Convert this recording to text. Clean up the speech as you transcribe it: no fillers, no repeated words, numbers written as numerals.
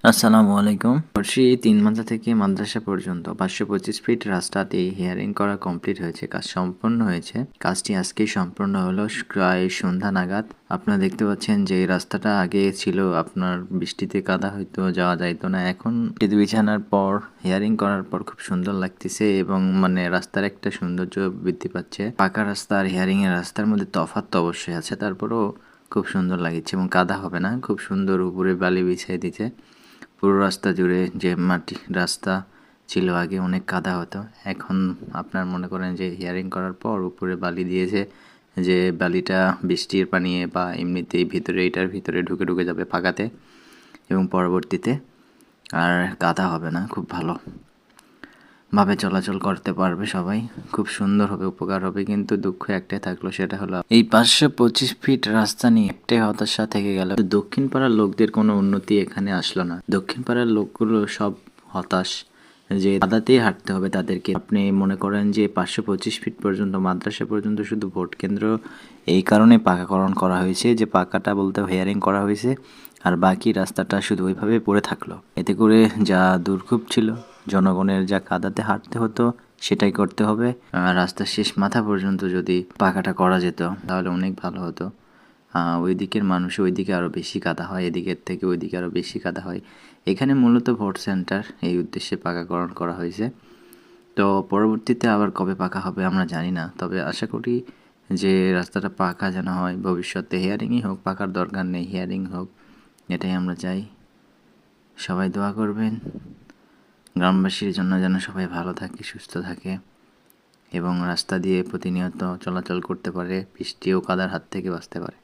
আসসালামু আলাইকুম। পড়শি ৩ মাথা থেকে মাদ্রাসা পর্যন্ত ৫২৫ ফিট রাস্তাটি হিয়ারিং করা কমপ্লিট হয়েছে। কাজ সম্পন্ন হয়েছে। কাজটি আজকেই সম্পন্ন হলো প্রায় সন্ধ্যা নাগাদ। আপনারা দেখতে পাচ্ছেন যে এই রাস্তাটা আগে ছিল আপনার বৃষ্টিতে কাদা হয়তো যাওয়া যাইতো না। এখন মাটি বিছানার পর হিয়ারিং করার পর খুব সুন্দর লাগতেছে এবং মানে রাস্তার একটা সৌন্দর্য বৃদ্ধি পাচ্ছে। পাকা রাস্তা আর হিয়ারিং এর রাস্তার মধ্যে তফাৎ তো অবশ্যই আছে, তারপরেও খুব সুন্দর লাগছে এবং কাদা হবে না। খুব সুন্দর উপরে বালি বিছিয়ে দিচ্ছে। পুরো রাস্তা জুড়ে যে মাটি রাস্তা ছিল আগে অনেক কাদা হতো, এখন আপনার মনে করেন যে হিয়ারিং করার পর উপরে বালি দিয়েছে, যে বালিটা বৃষ্টির পানি বা এমনিতেই ভিতরে এটার ভিতরে ঢুকে ঢুকে যাবে পাকাতে এবং পরবর্তীতে আর কাদা হবে না। খুব ভালো ভাবে চলাচল করতে পারবে সবাই, খুব সুন্দর হবে, উপকার হবে। কিন্তু দুঃখ একটাই থাকলো, সেটা হলো এই ৫২৫ ফিট রাস্তা নিয়ে একটাই হতাশা থেকে গেল। দক্ষিণ পাড়ার লোকদের কোনো উন্নতি এখানে আসলো না। দক্ষিণ পাড়ার লোকগুলো সব হতাশ যে কাদাতেই হাঁটতে হবে তাদেরকে। আপনি মনে করেন যে ৫২৫ ফিট পর্যন্ত মাদ্রাসা পর্যন্ত শুধু ভোট কেন্দ্র এই কারণে পাকাকরণ করা হয়েছে যে পাকাটা বলতে হেয়ারিং করা হয়েছে, আর বাকি রাস্তাটা শুধু ওইভাবে পড়ে থাকলো। এতে করে যা দুর্ভোগ ছিল, জনগণের যা কাদাতে হাঁটতে হতো সেটাই করতে হবে। রাস্তার শেষ মাথা পর্যন্ত যদি পাকাটা করা যেত তাহলে অনেক ভালো হতো। ওই দিকের মানুষ ওইদিকে আরও বেশি কাদা হয়, এদিকের থেকে ওইদিকে আরও বেশি কাদা হয়। এখানে মূলত ভোট সেন্টার, এই উদ্দেশ্যে পাকাকরণ করা হয়েছে। তো পরবর্তীতে আবার কবে পাকা হবে আমরা জানি না, তবে আশা করি যে রাস্তাটা পাকা যেন হয় ভবিষ্যতে। হিয়ারিংই হোক, পাকার দরকার নেই, হিয়ারিং হোক, এটাই আমরা চাই। সবাই দোয়া করবেন গ্রামবাসীর জন্য যেন সবাই ভালো থাকে, সুস্থ থাকে এবং রাস্তা দিয়ে প্রতিনিয়ত চলাচল করতে পারে, বৃষ্টি ও কাদার হাত থেকে বাঁচতে পারে।